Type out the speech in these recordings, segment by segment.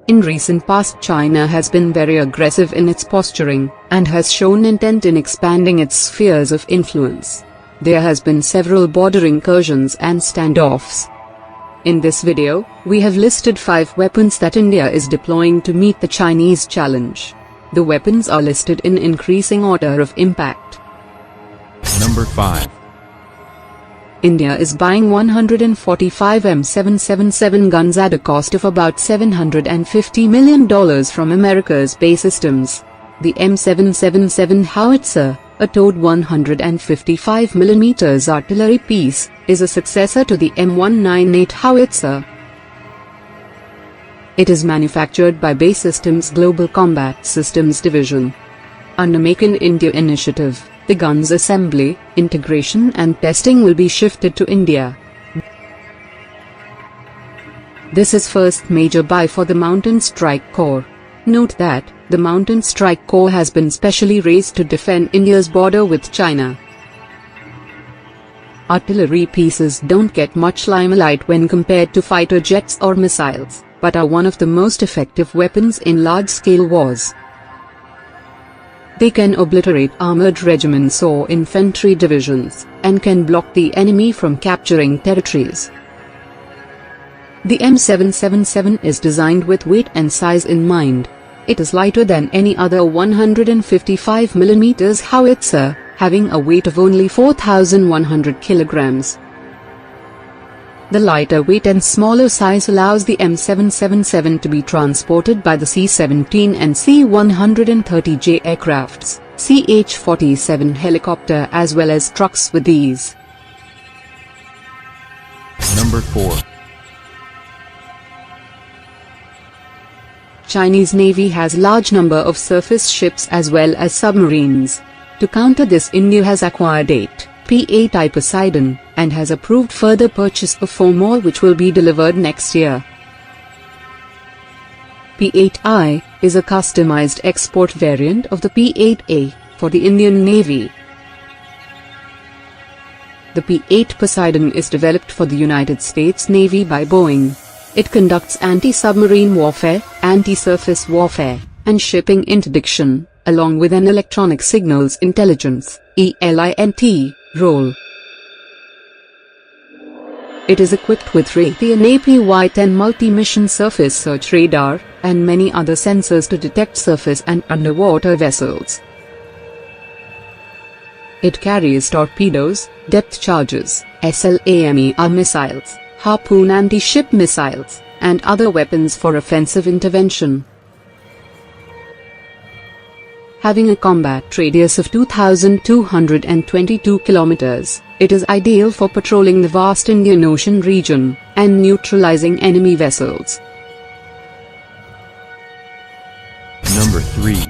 In recent past, China has been very aggressive in its posturing, and has shown intent in expanding its spheres of influence. There has been several border incursions and standoffs. In this video, we have listed 5 weapons that India is deploying to meet the Chinese challenge. The weapons are listed in increasing order of impact. Number 5. India is buying 145 M777 guns at a cost of about $750 million from America's BAE Systems. The M777 howitzer, a towed 155mm artillery piece, is a successor to the M198 howitzer. It is manufactured by BAE Systems Global Combat Systems Division. Under Make in India initiative, the gun's assembly, integration and testing will be shifted to India. This is first major buy for the Mountain Strike Corps. Note that, the Mountain Strike Corps has been specially raised to defend India's border with China. Artillery pieces don't get much limelight when compared to fighter jets or missiles, but are one of the most effective weapons in large-scale wars. They can obliterate armored regiments or infantry divisions, and can block the enemy from capturing territories. The M777 is designed with weight and size in mind. It is lighter than any other 155mm howitzer, having a weight of only 4,100 kilograms. The lighter weight and smaller size allows the M777 to be transported by the C-17 and C-130J aircrafts, CH-47 helicopter as well as trucks with ease. Number 4. Chinese Navy has large number of surface ships as well as submarines. To counter this, India has acquired 8 P-8I Poseidon, and has approved further purchase of 4 more which will be delivered next year. P-8I is a customized export variant of the P-8A for the Indian Navy. The P-8 Poseidon is developed for the United States Navy by Boeing. It conducts anti-submarine warfare, anti-surface warfare, and shipping interdiction, along with an electronic signals intelligence (ELINT) role. It is equipped with Raytheon APY-10 multi-mission surface search radar, and many other sensors to detect surface and underwater vessels. It carries torpedoes, depth charges, SLAMER missiles, Harpoon anti-ship missiles, and other weapons for offensive intervention. Having a combat radius of 2,222 kilometers, it is ideal for patrolling the vast Indian Ocean region, and neutralizing enemy vessels. Number 3.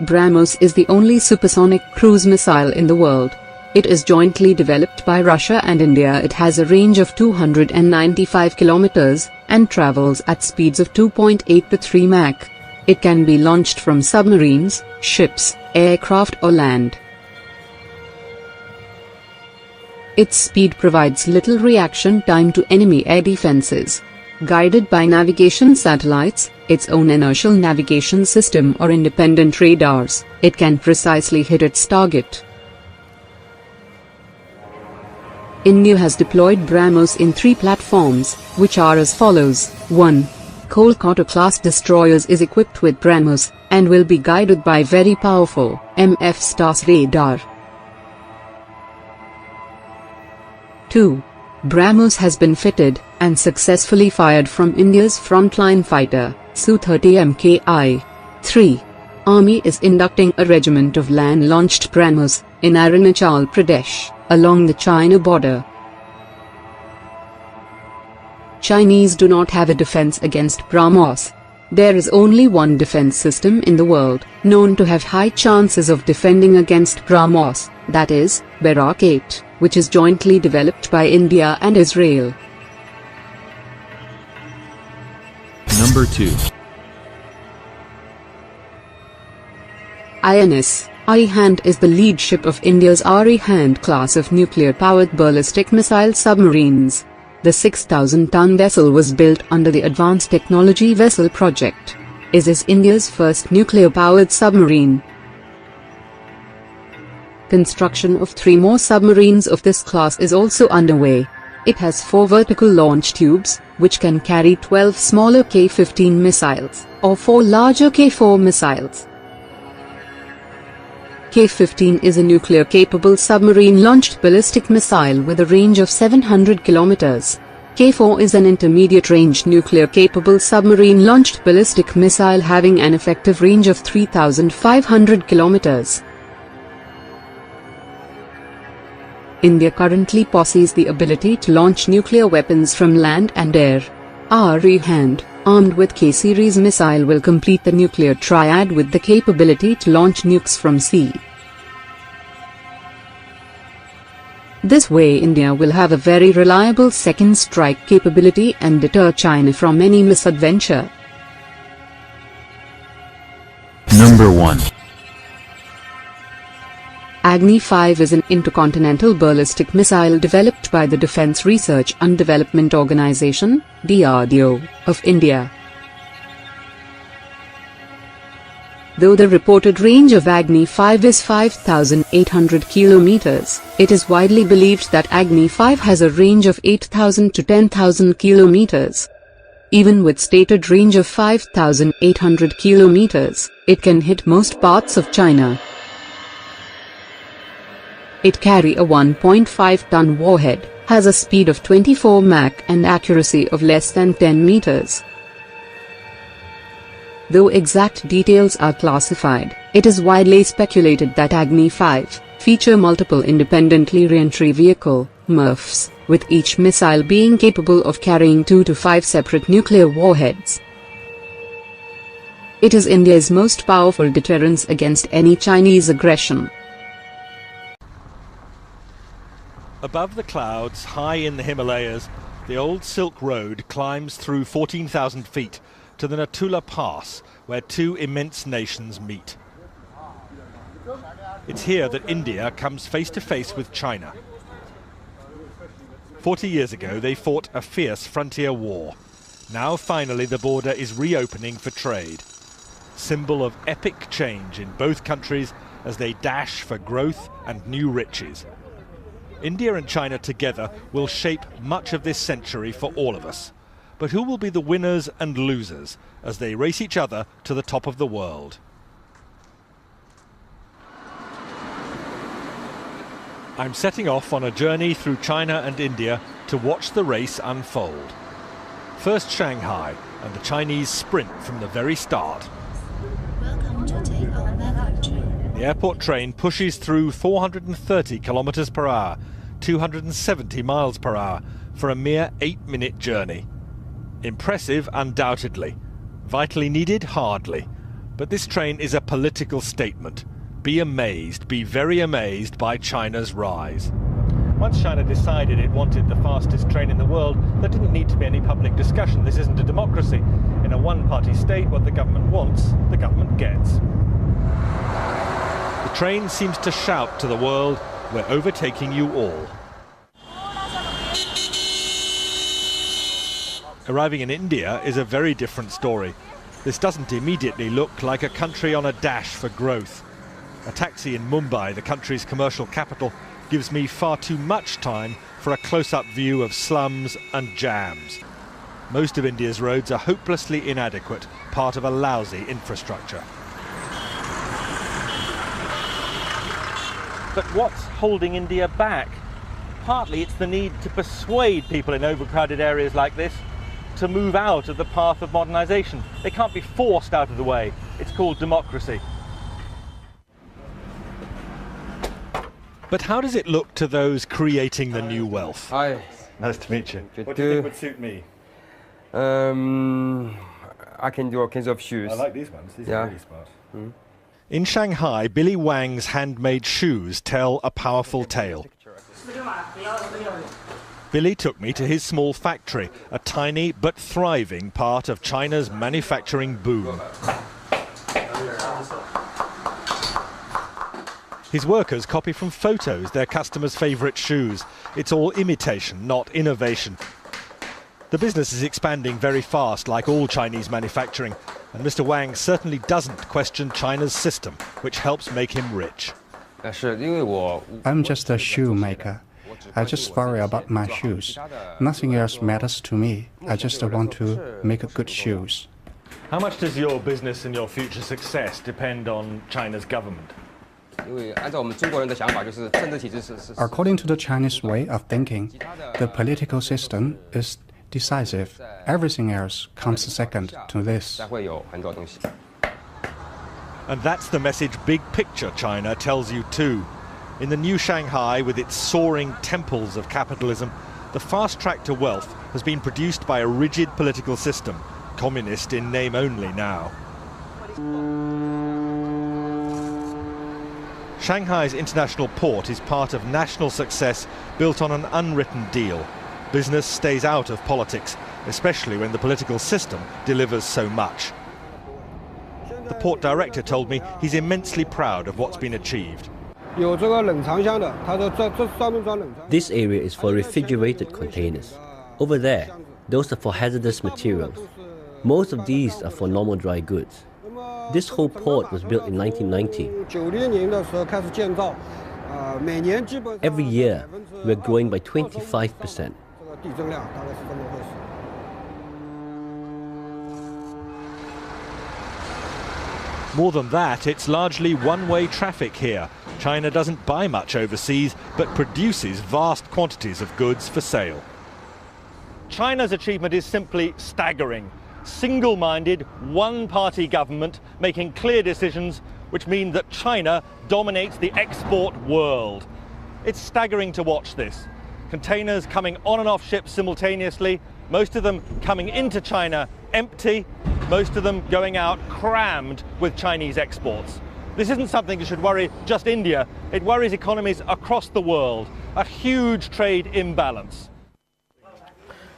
BrahMos is the only supersonic cruise missile in the world. It is jointly developed by Russia and India. It has a range of 295 kilometers, and travels at speeds of 2.8 to 3 Mach. It can be launched from submarines, ships, aircraft or land. Its speed provides little reaction time to enemy air defenses. Guided by navigation satellites, its own inertial navigation system or independent radars, it can precisely hit its target. India has deployed BrahMos in 3 platforms, which are as follows. 1. Kolkata-class destroyers is equipped with BrahMos, and will be guided by very powerful MF STARS radar. 2. BrahMos has been fitted, and successfully fired from India's frontline fighter, Su-30 Mki. 3. Army is inducting a regiment of land-launched BrahMos, in Arunachal Pradesh, along the China border. Chinese do not have a defense against BrahMos. There is only one defense system in the world, known to have high chances of defending against BrahMos, that is, Barak 8, which is jointly developed by India and Israel. Number 2. INS Arihant is the lead ship of India's Arihant class of nuclear-powered ballistic missile submarines. The 6,000-ton vessel was built under the Advanced Technology Vessel Project. It is India's first nuclear-powered submarine. Construction of 3 more submarines of this class is also underway. It has 4 vertical launch tubes, which can carry 12 smaller K-15 missiles, or 4 larger K-4 missiles. K-15 is a nuclear-capable submarine-launched ballistic missile with a range of 700 kilometers. K-4 is an intermediate-range nuclear-capable submarine-launched ballistic missile having an effective range of 3,500 kilometers. India currently possesses the ability to launch nuclear weapons from land and air. Our Arihant, armed with K-series missile, will complete the nuclear triad with the capability to launch nukes from sea. This way India will have a very reliable second strike capability and deter China from any misadventure. Number 1. Agni-5 is an intercontinental ballistic missile developed by the Defence Research and Development Organisation, DRDO, of India. Though the reported range of Agni-5 is 5,800 kilometers, it is widely believed that Agni-5 has a range of 8,000 to 10,000 kilometers. Even with stated range of 5,800 kilometers, it can hit most parts of China. It carries a 1.5-ton warhead, has a speed of 24 Mach and accuracy of less than 10 meters. Though exact details are classified, it is widely speculated that Agni-5 feature multiple independently re-entry vehicle (MIRVs), with each missile being capable of carrying 2 to 5 separate nuclear warheads. It is India's most powerful deterrence against any Chinese aggression. Above the clouds, high in the Himalayas, the old Silk Road climbs through 14,000 feet to the Natula Pass, where 2 immense nations meet. It's here that India comes face to face with China. 40 years ago, they fought a fierce frontier war. Now, finally, the border is reopening for trade. Symbol of epic change in both countries as they dash for growth and new riches. India and China together will shape much of this century for all of us. But who will be the winners and losers as they race each other to the top of the world? I'm setting off on a journey through China and India to watch the race unfold. First Shanghai, and the Chinese sprint from the very start. Welcome to Takeoff Factory. The airport train pushes through 430 kilometers per hour, 270 miles per hour, for a mere 8-minute journey. Impressive, undoubtedly. Vitally needed, hardly. But this train is a political statement. Be amazed, be very amazed by China's rise. Once China decided it wanted the fastest train in the world, there didn't need to be any public discussion. This isn't a democracy. In a one-party state, what the government wants, the government gets. The train seems to shout to the world, "We're overtaking you all." Arriving in India is a very different story. This doesn't immediately look like a country on a dash for growth. A taxi in Mumbai, the country's commercial capital, gives me far too much time for a close-up view of slums and jams. Most of India's roads are hopelessly inadequate, part of a lousy infrastructure. But what's holding India back? Partly it's the need to persuade people in overcrowded areas like this to move out of the path of modernisation. They can't be forced out of the way. It's called democracy. But how does it look to those creating the new wealth? Hi. Nice to meet you. Good What do you to- think would suit me? I can do all kinds of shoes. I like these ones. These Yeah. are really smart. In Shanghai, Billy Wang's handmade shoes tell a powerful tale. Billy took me to his small factory, a tiny but thriving part of China's manufacturing boom. His workers copy from photos their customers' favourite shoes. It's all imitation, not innovation. The business is expanding very fast, like all Chinese manufacturing, and Mr. Wang certainly doesn't question China's system, which helps make him rich. I'm just a shoemaker. I just worry about my shoes. Nothing else matters to me. I just want to make good shoes. How much does your business and your future success depend on China's government? According to the Chinese way of thinking, the political system is decisive. Everything else comes second to this. And that's the message big picture China tells you too. In the new Shanghai, with its soaring temples of capitalism, the fast track to wealth has been produced by a rigid political system, communist in name only now. Shanghai's international port is part of national success built on an unwritten deal. Business stays out of politics, especially when the political system delivers so much. The port director told me he's immensely proud of what's been achieved. This area is for refrigerated containers. Over there, those are for hazardous materials. Most of these are for normal dry goods. This whole port was built in 1990. Every year, we're growing by 25%. More than that, it's largely one-way traffic here. China doesn't buy much overseas, but produces vast quantities of goods for sale. China's achievement is simply staggering. Single-minded, one-party government making clear decisions which mean that China dominates the export world. It's staggering to watch this. Containers coming on and off ships simultaneously, most of them coming into China empty, most of them going out crammed with Chinese exports. This isn't something that should worry just India, it worries economies across the world. A huge trade imbalance.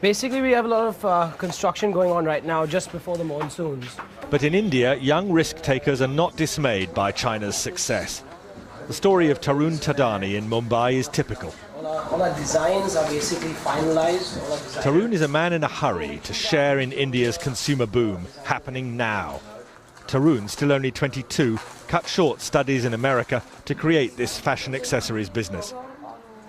Basically, we have a lot of construction going on right now just before the monsoons. But in India, young risk-takers are not dismayed by China's success. The story of Tarun Tadani in Mumbai is typical. All our designs are basically finalized. Tarun is a man in a hurry to share in India's consumer boom, happening now. Tarun, still only 22, cut short studies in America to create this fashion accessories business.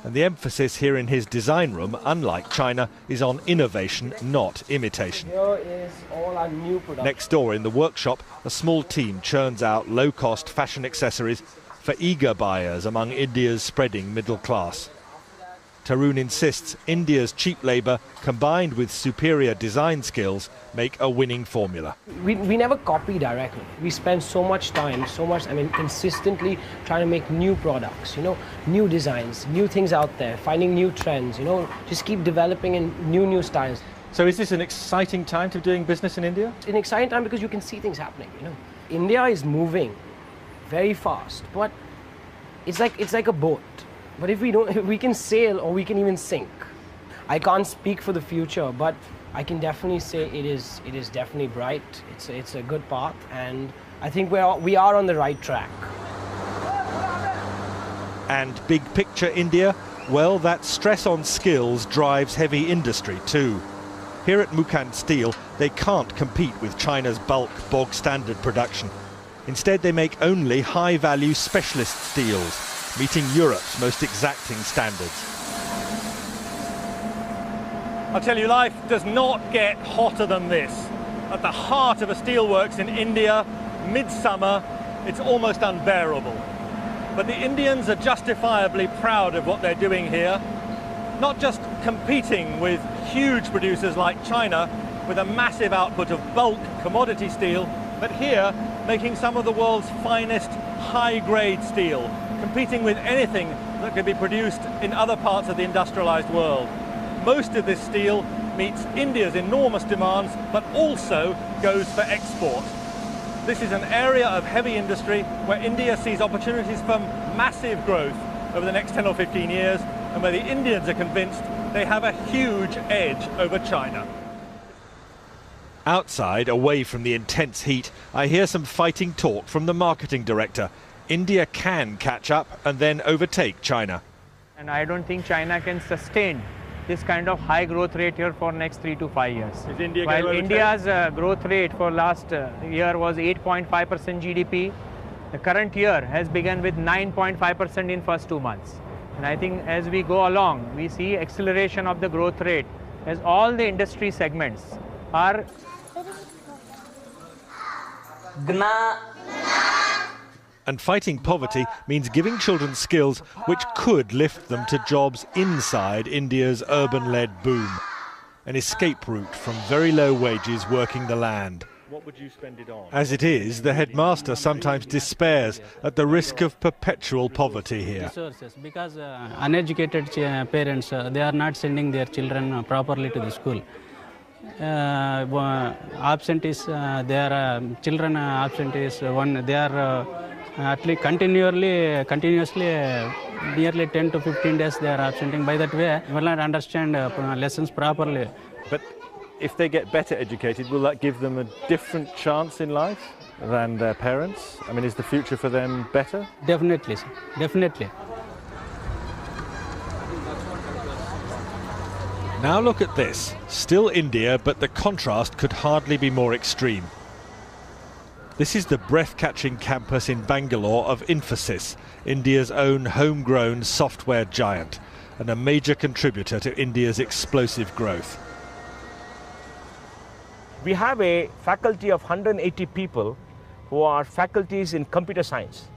And the emphasis here in his design room, unlike China, is on innovation, not imitation. Here is all our new production. Next door in the workshop, a small team churns out low-cost fashion accessories for eager buyers among India's spreading middle class. Tarun insists India's cheap labour, combined with superior design skills, make a winning formula. We never copy directly. We spend so much time, consistently trying to make new products, new designs, new things out there, finding new trends, just keep developing in new styles. So is this an exciting time to be doing business in India? It's an exciting time because you can see things happening, India is moving very fast, but it's like a boat. But if we can sail or we can even sink. I can't speak for the future, but I can definitely say it is definitely bright. It's a good path, and I think we are on the right track. And big picture India? Well, that stress on skills drives heavy industry too. Here at Mukand Steel, they can't compete with China's bulk, bog standard production. Instead, they make only high-value specialist steels, meeting Europe's most exacting standards. I'll tell you, life does not get hotter than this. At the heart of a steelworks in India, midsummer, it's almost unbearable. But the Indians are justifiably proud of what they're doing here, not just competing with huge producers like China with a massive output of bulk commodity steel, but here making some of the world's finest high-grade steel, competing with anything that could be produced in other parts of the industrialized world. Most of this steel meets India's enormous demands, but also goes for export. This is an area of heavy industry where India sees opportunities for massive growth over the next 10 or 15 years, and where the Indians are convinced they have a huge edge over China. Outside, away from the intense heat, I hear some fighting talk from the marketing director. India can catch up and then overtake China. And I don't think China can sustain this kind of high growth rate here for next 3 to 5 years. Is India While going to India's growth rate for last year was 8.5% GDP, the current year has begun with 9.5% in first 2 months. And I think as we go along, we see acceleration of the growth rate as all the industry segments are. And fighting poverty means giving children skills which could lift them to jobs inside India's urban-led boom. An escape route from very low wages working the land. What would you spend it on? As it is, the headmaster sometimes despairs at the risk of perpetual poverty here. Resources, because uneducated parents, they are not sending their children properly to the school. Absentees, their children absentees, they are at least continuously nearly 10 to 15 days they are absenting. By that way, will not understand lessons properly. But if they get better educated, will that give them a different chance in life than their parents? I mean, is the future for them better? Definitely, sir. Definitely. Now look at this. Still India, but the contrast could hardly be more extreme. This is the breath-catching campus in Bangalore of Infosys, India's own homegrown software giant, and a major contributor to India's explosive growth. We have a faculty of 180 people who are faculties in computer science.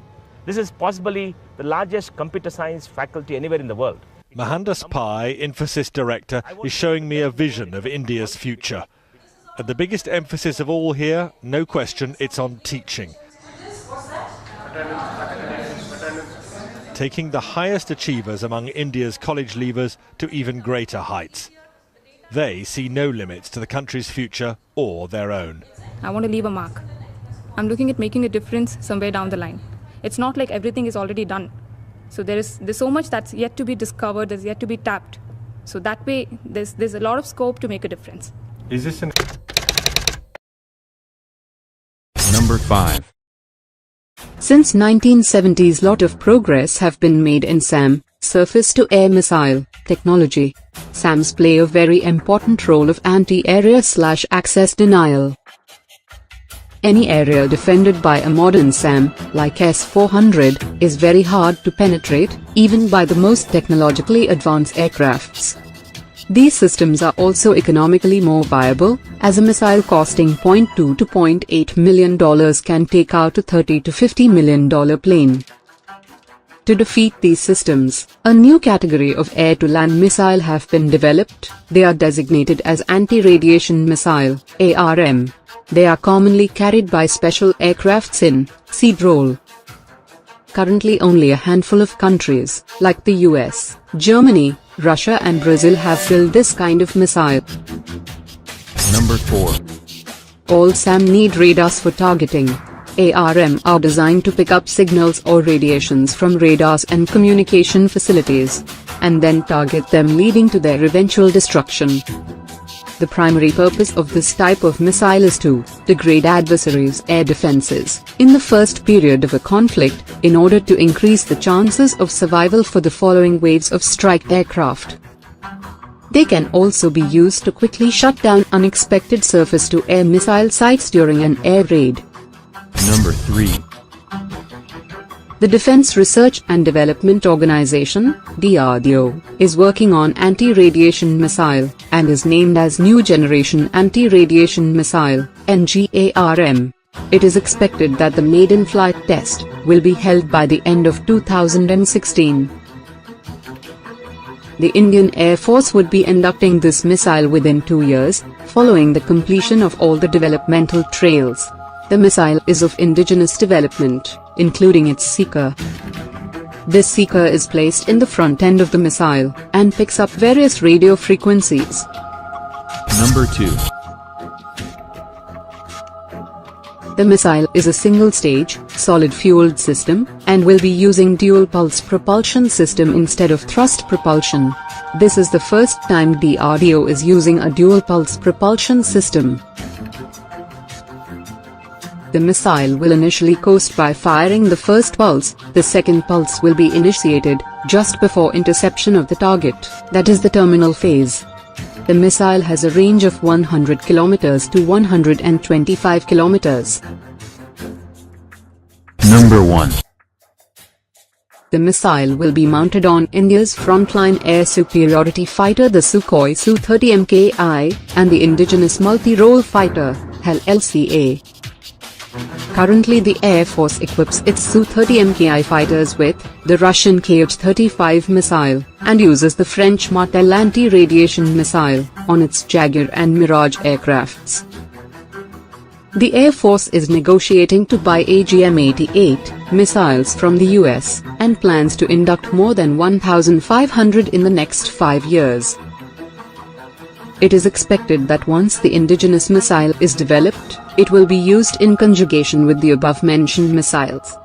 This is possibly the largest computer science faculty anywhere in the world. Mohandas Pai, Infosys director, is showing me a vision of India's future. And the biggest emphasis of all here, no question, it's on teaching. Taking the highest achievers among India's college leavers to even greater heights. They see no limits to the country's future or their own. I want to leave a mark. I'm looking at making a difference somewhere down the line. It's not like everything is already done. So there's so much that's yet to be discovered, there's yet to be tapped. So that way, there's a lot of scope to make a difference. Is this an... Number 5. Since 1970s, lot of progress have been made in SAM, surface-to-air missile, technology. SAMs play a very important role of anti-area/access denial. Any area defended by a modern SAM, like S-400, is very hard to penetrate, even by the most technologically advanced aircrafts. These systems are also economically more viable, as a missile costing $0.2 to $0.8 million can take out a $30 to $50 million plane. To defeat these systems, a new category of air-to-land missile have been developed. They are designated as anti-radiation missile, ARM. They are commonly carried by special aircrafts in seed role. Currently only a handful of countries, like the US, Germany, Russia and Brazil have built this kind of missile. Number 4. All SAM need radars for targeting. ARM are designed to pick up signals or radiations from radars and communication facilities, and then target them, leading to their eventual destruction. The primary purpose of this type of missile is to degrade adversaries' air defenses in the first period of a conflict, in order to increase the chances of survival for the following waves of strike aircraft. They can also be used to quickly shut down unexpected surface-to-air missile sites during an air raid. Number 3. The Defense Research and Development Organization, DRDO, is working on anti-radiation missile, and is named as New Generation Anti-Radiation Missile, NGARM. It is expected that the maiden flight test will be held by the end of 2016. The Indian Air Force would be inducting this missile within 2 years, following the completion of all the developmental trails. The missile is of indigenous development, including its seeker. This seeker is placed in the front end of the missile, and picks up various radio frequencies. Number 2. The missile is a single-stage, solid-fueled system, and will be using dual-pulse propulsion system instead of thrust propulsion. This is the first time DRDO is using a dual-pulse propulsion system. The missile will initially coast by firing the first pulse. The second pulse will be initiated just before interception of the target, that is the terminal phase. The missile has a range of 100 km to 125 km. Number 1. The missile will be mounted on India's frontline air superiority fighter the Sukhoi Su-30 Mki and the indigenous multi-role fighter, HAL LCA. Currently the Air Force equips its Su-30 Mki fighters with the Russian Kh-35 missile and uses the French Martel anti-radiation missile on its Jaguar and Mirage aircrafts. The Air Force is negotiating to buy AGM-88 missiles from the US and plans to induct more than 1,500 in the next 5 years. It is expected that once the indigenous missile is developed, it will be used in conjugation with the above-mentioned missiles.